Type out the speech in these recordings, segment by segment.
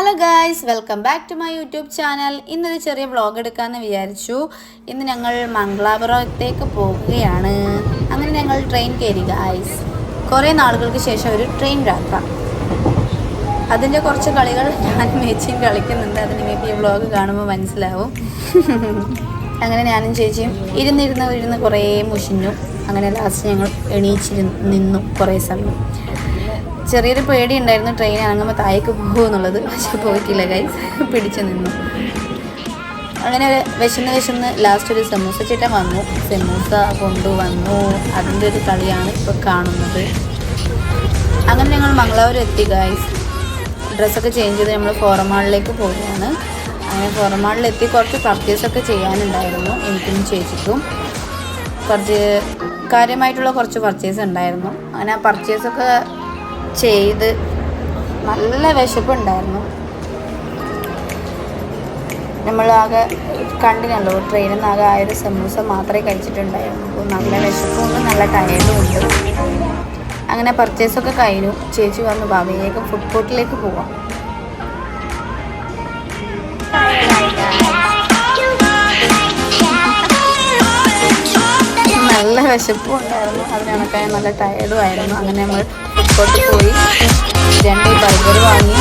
Hello guys, welcome back to my YouTube channel. ഇന്നൊരു ചെറിയ vlog എടുക്കാമെന്ന് വിചാരിച്ചു. ഇന്ന് ഞങ്ങൾ മംഗലാപുരത്തേക്ക് പോകുകയാണ്. അങ്ങനെ ഞങ്ങൾ ട്രെയിൻ കയറി ഗായ്സ്. കുറേ നാളുകൾക്ക് ശേഷം ഒരു ട്രെയിൻ യാത്ര. അതിൻ്റെ കുറച്ച് കളികൾ ഞാനും ചേച്ചിയും കളിക്കുന്നുണ്ട്. അത് നിങ്ങൾക്ക് ഈ വ്ളോഗ് കാണുമ്പോൾ മനസ്സിലാവും. അങ്ങനെ ഞാനും ചേച്ചിയും ഇരുന്ന് കുറേ മുഷിഞ്ഞു. അങ്ങനെ ലാസ്റ്റ് ഞങ്ങൾ നിന്നു കുറേ സമയം. ചെറിയൊരു പേടി ഉണ്ടായിരുന്നു ട്രെയിൻ ഇറങ്ങുമ്പോൾ താഴേക്ക് പോകുമെന്നുള്ളത്. പക്ഷെ പോയിട്ടില്ല ഗൈസ്, പിടിച്ചു നിന്നു. അങ്ങനെ വിശന്ന് ലാസ്റ്റ് ഒരു സമൂസ ചേട്ടൻ വന്നു, സമൂസ കൊണ്ടുവന്നു. അതിൻ്റെ ഒരു കളിയാണ് ഇപ്പോൾ കാണുന്നത്. അങ്ങനെ ഞങ്ങൾ മംഗലാപുരം എത്തി ഗൈസ്. ഡ്രസ്സൊക്കെ ചേഞ്ച് ചെയ്ത് നമ്മൾ ഫോറം മാളിലേക്ക് പോവുകയാണ്. അങ്ങനെ ഫോറം മാളിലെത്തി കുറച്ച് പർച്ചേസൊക്കെ ചെയ്യാനുണ്ടായിരുന്നു എനിക്കും ചേച്ചിക്കും. കാര്യമായിട്ടുള്ള കുറച്ച് പർച്ചേസ് ഉണ്ടായിരുന്നു. അങ്ങനെ ആ പർച്ചേസൊക്കെ ചെയ്ത് നല്ല വിശപ്പുണ്ടായിരുന്നു. നമ്മളാകെ കണ്ടിനല്ലോ ട്രെയിനിൽ നിന്ന് ആകെ ആയൊരു സമൂസ മാത്രമേ കഴിച്ചിട്ടുണ്ടായിരുന്നു. അപ്പോൾ നല്ല വിശപ്പുണ്ട്, നല്ല ടയേർഡും ഉണ്ട്. അങ്ങനെ പർച്ചേസൊക്കെ കഴിഞ്ഞു. ചേച്ചി വന്നു വേഗം ഫുഡ് കോർട്ടിലേക്ക് പോവാം. നല്ല വിശപ്പും ഉണ്ടായിരുന്നു, അതിനണക്കായ നല്ല ടയേർഡും ആയിരുന്നു. അങ്ങനെ നമ്മൾ ഫുഡ് കോർട്ടിൽ പോയി 2 ബർഗർ വാങ്ങി,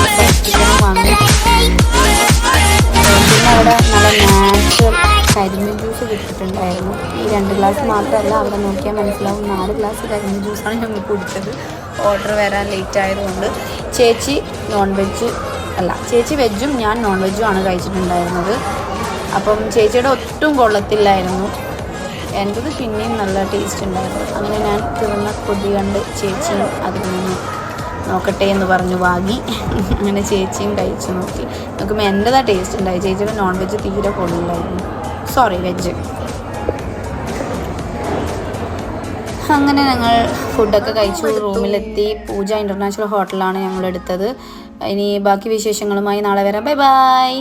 ചിക്കനും വാങ്ങി. പിന്നെ അവിടെ നല്ല നാച്ചുറൽ കരിമീൻ ജ്യൂസ് കിട്ടിയിട്ടുണ്ടായിരുന്നു. ഈ 2 ഗ്ലാസ് മാത്രമല്ല, അവിടെ നോക്കിയാൽ മനസ്സിലാവും 4 ഗ്ലാസ് കരിമീൻ ജ്യൂസാണ് ഞങ്ങൾ കുടിച്ചത്. ഓർഡർ വരാൻ ലേറ്റ് ആയതുകൊണ്ട്. ചേച്ചി വെജ്ജും ഞാൻ നോൺ വെജ്ജും ആണ് കഴിച്ചിട്ടുണ്ടായിരുന്നത്. അപ്പം ചേച്ചിയുടെ ഒട്ടും കൊള്ളത്തില്ലായിരുന്നു. എൻ്റെത് പിന്നെയും നല്ല ടേസ്റ്റ് ഉണ്ടായിരുന്നു. അങ്ങനെ ഞാൻ തിന്ന കൊതി കണ്ട് ചേച്ചിയും അതിൽ നിന്ന് നോക്കട്ടെ എന്ന് പറഞ്ഞു വാങ്ങി. അങ്ങനെ ചേച്ചിയും കഴിച്ചു നോക്കി. നോക്കുമ്പോൾ എൻ്റെതാ ടേസ്റ്റ് ഉണ്ടായി. ചേച്ചിയുടെ നോൺ വെജ് തീരെ കൊള്ളില്ലായിരുന്നു, വെജ്. അങ്ങനെ ഞങ്ങൾ ഫുഡൊക്കെ കഴിച്ചു, റൂമിലെത്തി. പൂജ ഇൻ്റർനാഷണൽ ഹോട്ടലാണ് ഞങ്ങൾ എടുത്തത്. ഇനി ബാക്കി വിശേഷങ്ങളുമായി നാളെ വരാം. Bye bye.